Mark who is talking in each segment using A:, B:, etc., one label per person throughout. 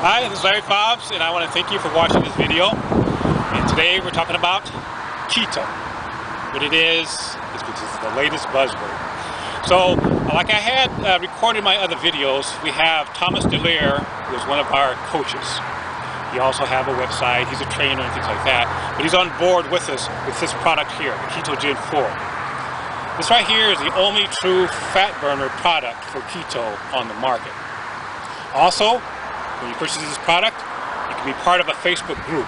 A: Hi, this is Larry Fobbs, and I want to thank you for watching this video. And today we're talking about keto. What it is because it's the latest buzzword. So, like I had recorded my other videos, we have Thomas DeLear, who is one of our coaches. He also has a website, he's a trainer and things like that. But he's on board with us with this product here, the Ketogen 4. This right here is the only true fat burner product for keto on the market. Also, when you purchase this product, you can be part of a Facebook group.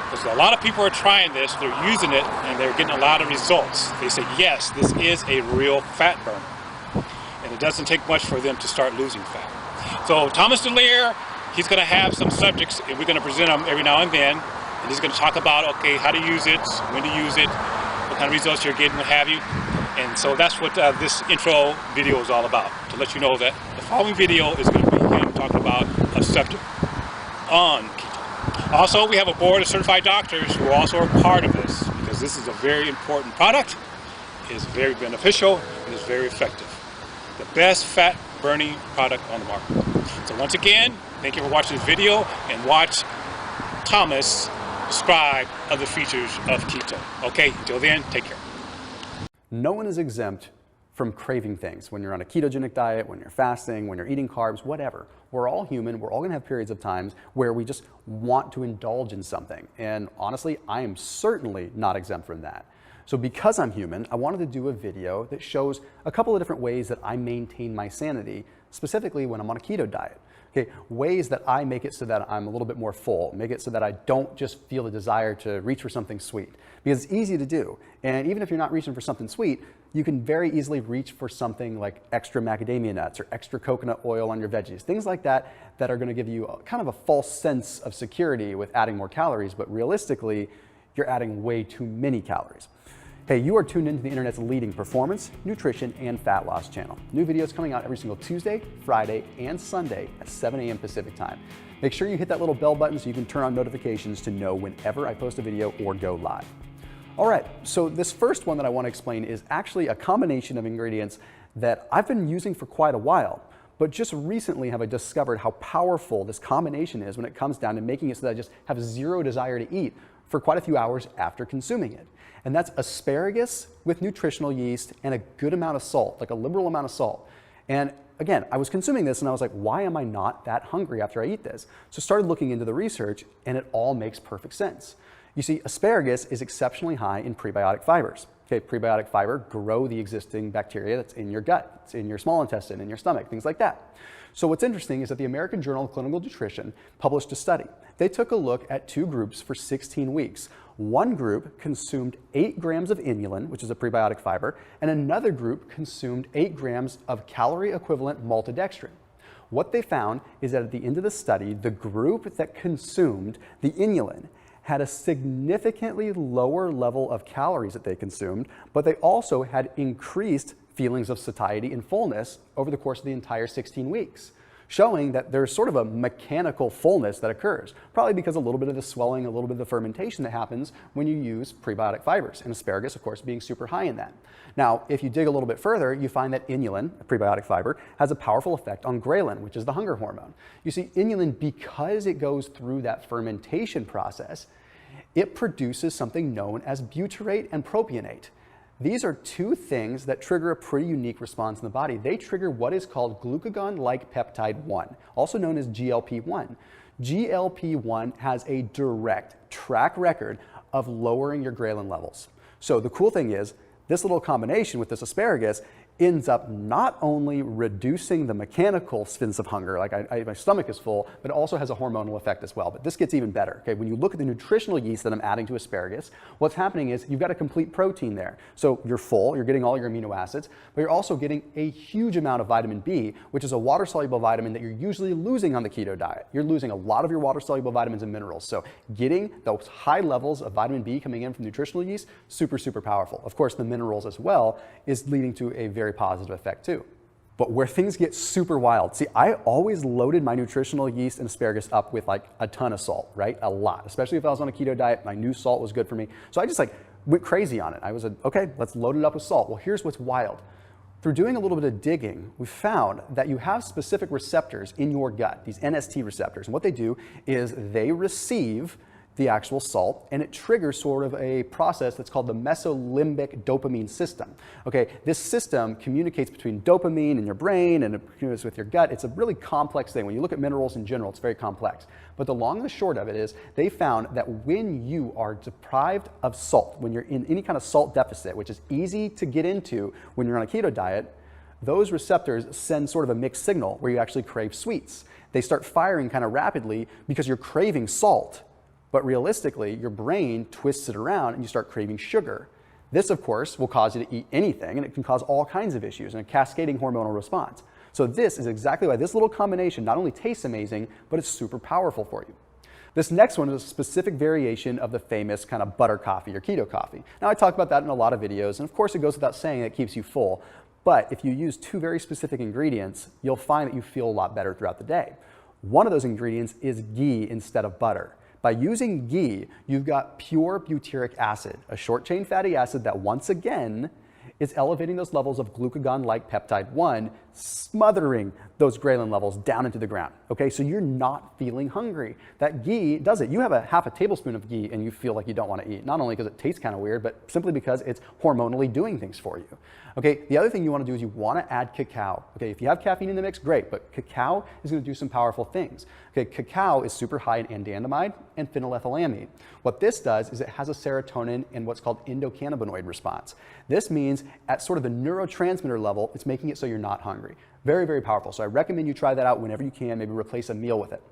A: Because a lot of people are trying this, they're using it, and they're getting a lot of results. They say, yes, this is a real fat burner. And it doesn't take much for them to start losing fat. So Thomas DeLear, he's going to have some subjects, and we're going to present them every now and then. And he's going to talk about, okay, how to use it, when to use it, what kind of results you're getting, what have you. And so that's what this intro video is all about, to let you know that the following video is going to be him talking about a subject on keto. Also, we have a board of certified doctors who also are part of this, because this is a very important product, it is very beneficial, and is very effective. The best fat burning product on the market. So once again, thank you for watching this video, and watch Thomas describe other features of keto. Okay, until then, take care.
B: No one is exempt from craving things when you're on a ketogenic diet, when you're fasting, when you're eating carbs, whatever. We're all human. We're all going to have periods of times where we just want to indulge in something. And honestly, I am certainly not exempt from that. So because I'm human, I wanted to do a video that shows a couple of different ways that I maintain my sanity, specifically when I'm on a keto diet. Okay, ways that I make it so that I'm a little bit more full, make it so that I don't just feel the desire to reach for something sweet. Because it's easy to do. And even if you're not reaching for something sweet, you can very easily reach for something like extra macadamia nuts or extra coconut oil on your veggies. Things like that that are going to give you kind of a false sense of security with adding more calories, but realistically, you're adding way too many calories. Hey, you are tuned into the internet's leading performance, nutrition, and fat loss channel. New videos coming out every single Tuesday, Friday, and Sunday at 7 a.m. Pacific time. Make sure you hit that little bell button so you can turn on notifications to know whenever I post a video or go live. All right, so this first one that I want to explain is actually a combination of ingredients that I've been using for quite a while, but just recently have I discovered how powerful this combination is when it comes down to making it so that I just have zero desire to eat for quite a few hours after consuming it. And that's asparagus with nutritional yeast and a good amount of salt, like a liberal amount of salt. And again, I was consuming this and I was like, why am I not that hungry after I eat this? So I started looking into the research and it all makes perfect sense. You see, asparagus is exceptionally high in prebiotic fibers. Okay, prebiotic fiber grow the existing bacteria that's in your gut, it's in your small intestine, in your stomach, things like that. So what's interesting is that the American Journal of Clinical Nutrition published a study. They took a look at two groups for 16 weeks. One group consumed 8 grams of inulin, which is a prebiotic fiber, and another group consumed 8 grams of calorie equivalent maltodextrin. What they found is that at the end of the study, the group that consumed the inulin had a significantly lower level of calories that they consumed, but they also had increased feelings of satiety and fullness over the course of the entire 16 weeks, showing that there's sort of a mechanical fullness that occurs, probably because a little bit of the swelling, a little bit of the fermentation that happens when you use prebiotic fibers, and asparagus, of course, being super high in that. Now, if you dig a little bit further, you find that inulin, a prebiotic fiber, has a powerful effect on ghrelin, which is the hunger hormone. You see, inulin, because it goes through that fermentation process, it produces something known as butyrate and propionate. These are two things that trigger a pretty unique response in the body. They trigger what is called glucagon-like peptide 1, also known as GLP-1. GLP-1 has a direct track record of lowering your ghrelin levels. So the cool thing is, this little combination with this asparagus ends up not only reducing the mechanical sense of hunger, like my stomach is full, but it also has a hormonal effect as well. But this gets even better. Okay, when you look at the nutritional yeast that I'm adding to asparagus, what's happening is you've got a complete protein there. So you're full, you're getting all your amino acids, but you're also getting a huge amount of vitamin B, which is a water-soluble vitamin that you're usually losing on the keto diet. You're losing a lot of your water-soluble vitamins and minerals. So getting those high levels of vitamin B coming in from nutritional yeast, super, super powerful. Of course, the minerals as well is leading to a very positive effect too. But where things get super wild, see, I always loaded my nutritional yeast and asparagus up with like a ton of salt, right? A lot, especially if I was on a keto diet, I knew salt was good for me. So I just like went crazy on it. I was like, okay, let's load it up with salt. Well, here's what's wild. through doing a little bit of digging, we found that you have specific receptors in your gut, these NST receptors. And what they do is they receive the actual salt, and it triggers sort of a process that's called the mesolimbic dopamine system. Okay, this system communicates between dopamine in your brain and it communicates with your gut. It's a really complex thing. When you look at minerals in general, it's very complex. But the long and the short of it is they found that when you are deprived of salt, when you're in any kind of salt deficit, which is easy to get into when you're on a keto diet, those receptors send sort of a mixed signal where you actually crave sweets. They start firing kind of rapidly because you're craving salt. But realistically, your brain twists it around and you start craving sugar. This, of course, will cause you to eat anything, and it can cause all kinds of issues and a cascading hormonal response. So this is exactly why this little combination not only tastes amazing, but it's super powerful for you. This next one is a specific variation of the famous kind of butter coffee or keto coffee. Now, I talk about that in a lot of videos, and of course, it goes without saying it keeps you full. But if you use two very specific ingredients, you'll find that you feel a lot better throughout the day. One of those ingredients is ghee instead of butter. By using ghee, you've got pure butyric acid, a short-chain fatty acid that once again is elevating those levels of glucagon-like peptide 1, smothering those ghrelin levels down into the ground. Okay, so you're not feeling hungry. That ghee does it. You have a half a tablespoon of ghee and you feel like you don't want to eat, not only because it tastes kind of weird, but simply because it's hormonally doing things for you. Okay, the other thing you want to do is you want to add cacao. Okay, if you have caffeine in the mix, great, but cacao is going to do some powerful things. Okay, cacao is super high in anandamide and phenylethylamine. What this does is it has a serotonin and what's called endocannabinoid response. This means at sort of the neurotransmitter level, it's making it so you're not hungry. Very, very powerful. So I recommend you try that out whenever you can, maybe replace a meal with it.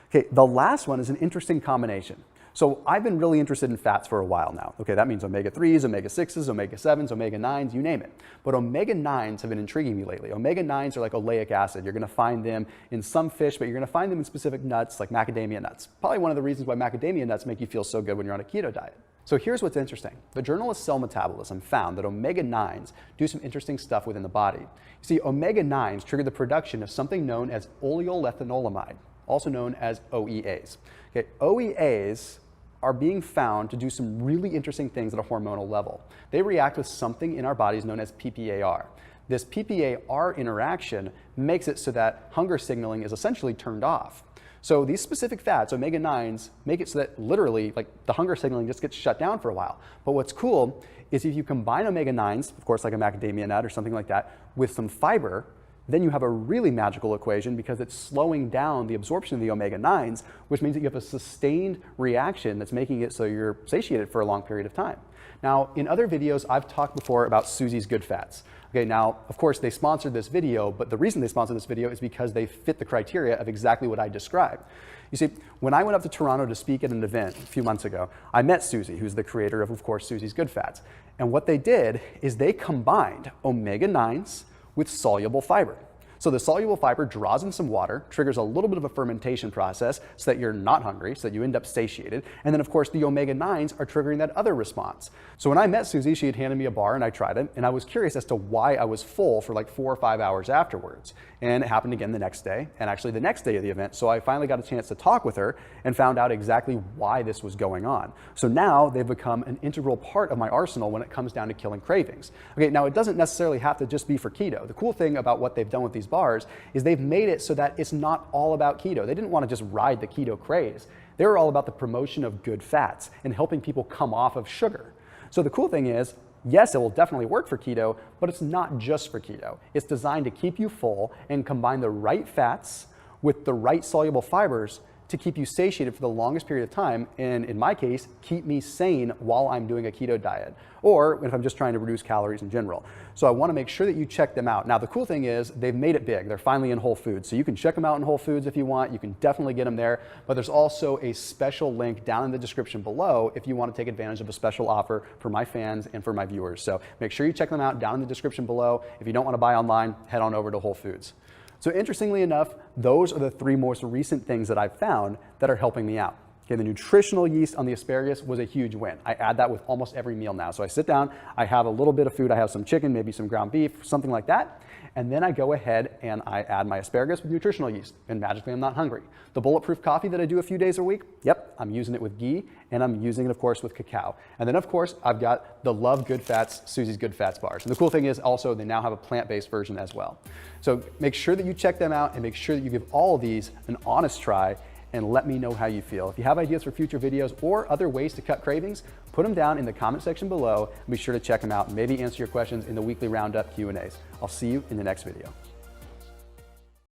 B: Okay, the last one is an interesting combination. So I've been really interested in fats for a while now. Okay, that means omega-3s, omega-6s, omega-7s, omega-9s, you name it. But omega-9s have been intriguing me lately. Omega-9s are like oleic acid. You're gonna find them in some fish, but you're gonna find them in specific nuts like macadamia nuts. Probably one of the reasons why macadamia nuts make you feel so good when you're on a keto diet. So here's what's interesting. The Journal of Cell Metabolism found that omega-9s do some interesting stuff within the body. You see, omega-9s trigger the production of something known as oleolethanolamide, also known as OEAs. Okay, OEAs are being found to do some really interesting things at a hormonal level. They react with something in our bodies known as PPAR. This PPAR interaction makes it so that hunger signaling is essentially turned off. So these specific fats, omega-9s, make it so that literally like the hunger signaling just gets shut down for a while. But what's cool is if you combine omega-9s, of course like a macadamia nut or something like that, with some fiber, then you have a really magical equation because it's slowing down the absorption of the omega-9s, which means that you have a sustained reaction that's making it so you're satiated for a long period of time. Now, in other videos, I've talked before about Susie's Good Fats. Okay, now, of course, they sponsored this video, but the reason they sponsored this video is because they fit the criteria of exactly what I described. You see, when I went up to Toronto to speak at an event a few months ago, I met Susie, who's the creator of course, Susie's Good Fats. And what they did is they combined omega-9s with soluble fiber. So the soluble fiber draws in some water, triggers a little bit of a fermentation process so that you're not hungry, so that you end up satiated. And then of course the omega-9s are triggering that other response. So when I met Susie, she had handed me a bar and I tried it, and I was curious as to why I was full for like 4 or 5 hours afterwards. And it happened again the next day, and actually the next day of the event. So I finally got a chance to talk with her and found out exactly why this was going on. So now they've become an integral part of my arsenal when it comes down to killing cravings. Okay, now it doesn't necessarily have to just be for keto. The cool thing about what they've done with these bars is they've made it so that it's not all about keto. They didn't want to just ride the keto craze. They were all about the promotion of good fats and helping people come off of sugar. So the cool thing is, yes, it will definitely work for keto, but it's not just for keto. It's designed to keep you full and combine the right fats with the right soluble fibers to keep you satiated for the longest period of time, and in my case, keep me sane while I'm doing a keto diet, or if I'm just trying to reduce calories in general. So I want to make sure that you check them out. Now, the cool thing is they've made it big. They're finally in Whole Foods, so you can check them out in Whole Foods if you want. You can definitely get them there, but there's also a special link down in the description below if you want to take advantage of a special offer for my fans and for my viewers. So make sure you check them out down in the description below. If you don't want to buy online, head on over to Whole Foods. So interestingly enough, those are the 3 most recent things that I've found that are helping me out. Okay, the nutritional yeast on the asparagus was a huge win. I add that with almost every meal now. So I sit down, I have a little bit of food, I have some chicken, maybe some ground beef, something like that. And then I go ahead and I add my asparagus with nutritional yeast, and magically I'm not hungry. The bulletproof coffee that I do a few days a week, yep, I'm using it with ghee, and I'm using it, of course, with cacao. And then, of course, I've got the Love Good Fats, Susie's Good Fats bars. And the cool thing is also they now have a plant-based version as well. So make sure that you check them out and make sure that you give all of these an honest try and let me know how you feel. If you have ideas for future videos or other ways to cut cravings, put them down in the comment section below and be sure to check them out and maybe answer your questions in the weekly roundup Q&As. I'll see you in the next video.